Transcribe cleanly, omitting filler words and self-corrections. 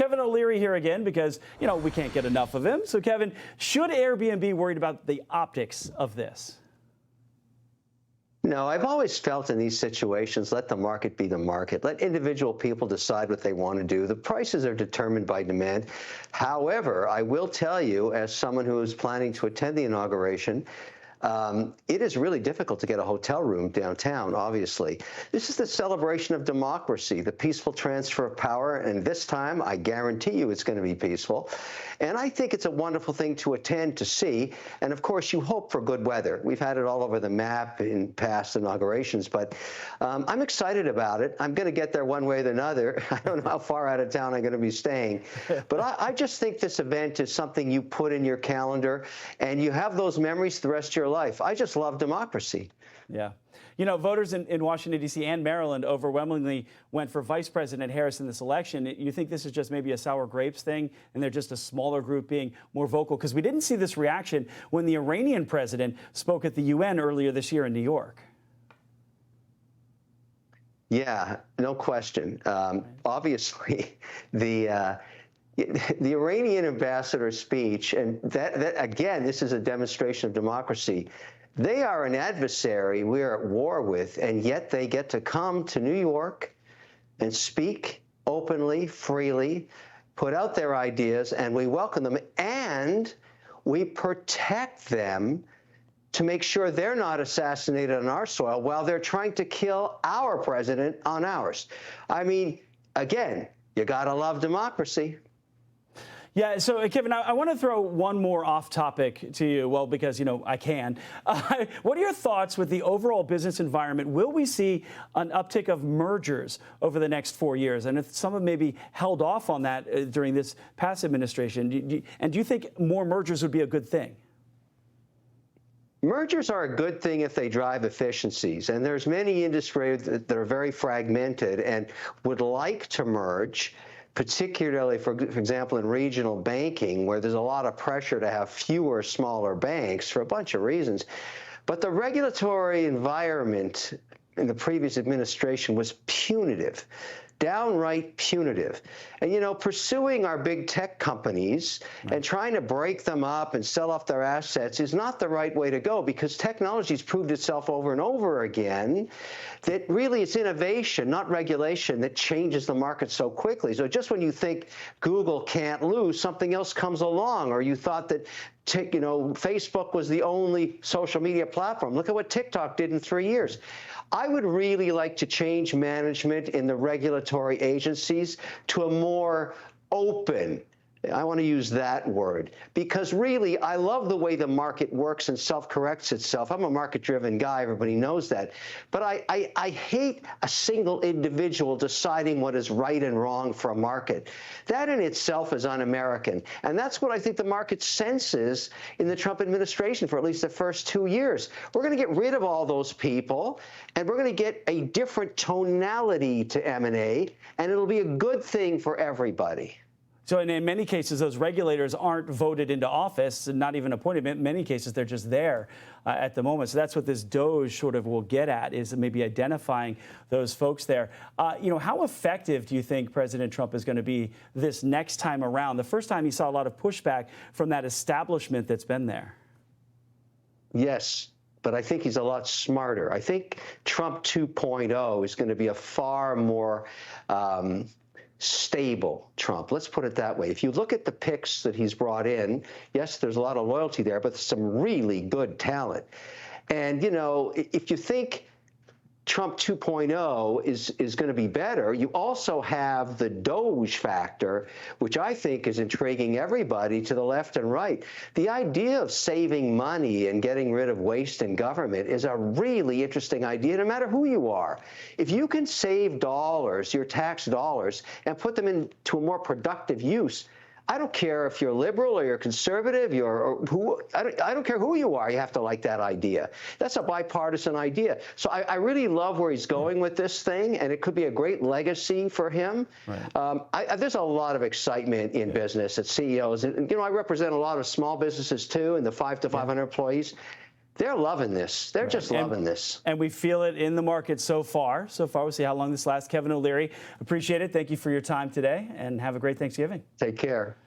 Kevin O'Leary here again because, we can't get enough of him. So, Kevin, should Airbnb be worried about the optics of this? No, I've always felt in these situations, let the market be the market. Let individual people decide what they want to do. The prices are determined by demand. However, I will tell you, as someone who is planning to attend the inauguration, it is really difficult to get a hotel room downtown, obviously. This is the celebration of democracy, the peaceful transfer of power, and this time, I guarantee you it's going to be peaceful. And I think it's a wonderful thing to attend, to see, and of course, you hope for good weather. We've had it all over the map in past inaugurations, but I'm excited about it. I'm going to get there one way or another. I don't know how far out of town I'm going to be staying, but I just think this event is something you put in your calendar, and you have those memories the rest of your life. I just love democracy. Yeah. Voters in Washington, D.C. and Maryland overwhelmingly went for Vice President Harris in this election. You think this is just maybe a sour grapes thing, and they're just a smaller group being more vocal? Because we didn't see this reaction when the Iranian president spoke at the UN earlier this year in New York. Yeah, no question. Obviously, the Iranian ambassador's speech, and that again, this is a demonstration of democracy. They are an adversary we're at war with, and yet they get to come to New York and speak openly, freely, put out their ideas, and we welcome them, and we protect them to make sure they're not assassinated on our soil while they're trying to kill our president on ours. I mean, again, you gotta love democracy. Yeah, so Kevin, I want to throw one more off topic to you, well, because, I can. What are your thoughts with the overall business environment? Will we see an uptick of mergers over the next 4 years? And if some have maybe held off on that during this past administration, do you think more mergers would be a good thing? Mergers are a good thing if they drive efficiencies, and there's many industries that are very fragmented and would like to merge, particularly, for example, in regional banking, where there's a lot of pressure to have fewer smaller banks for a bunch of reasons. But the regulatory environment in the previous administration was punitive, downright punitive. And, pursuing our big tech companies and trying to break them up and sell off their assets is not the right way to go, because technology's proved itself over and over again that really it's innovation, not regulation, that changes the market so quickly. So just when you think Google can't lose, something else comes along, or you thought that Facebook was the only social media platform. Look at what TikTok did in 3 years. I would really like to change management in the regulatory agencies to a more open, I want to use that word, because really I love the way the market works and self-corrects itself. I'm a market-driven guy, everybody knows that. But I hate a single individual deciding what is right and wrong for a market. That in itself is un-American. And that's what I think the market senses in the Trump administration for at least the first 2 years. We're going to get rid of all those people, and we're going to get a different tonality to M&A, and it'll be a good thing for everybody. So in many cases, those regulators aren't voted into office, and not even appointed. In many cases, they're just there at the moment. So that's what this DOGE sort of will get at, is maybe identifying those folks there. How effective do you think President Trump is going to be this next time around? The first time he saw a lot of pushback from that establishment that's been there. Yes. But I think he's a lot smarter. I think Trump 2.0 is going to be a far more stable Trump. Let's put it that way. If you look at the picks that he's brought in, yes, there's a lot of loyalty there, but some really good talent. And, if you think Trump 2.0 is going to be better, you also have the DOGE factor, which I think is intriguing everybody to the left and right. The idea of saving money and getting rid of waste in government is a really interesting idea, no matter who you are. If you can save dollars, your tax dollars, and put them into a more productive use, I don't care if you're liberal or you're conservative, I don't care who you are, you have to like that idea. That's a bipartisan idea. So I really love where he's going with this thing, and it could be a great legacy for him. Right. There's a lot of excitement in business at CEOs. And, I represent a lot of small businesses too, and the 5 to 500 employees. They're loving this. They're just loving this. And we feel it in the market so far. We'll see how long this lasts. Kevin O'Leary, appreciate it. Thank you for your time today, and have a great Thanksgiving. Take care.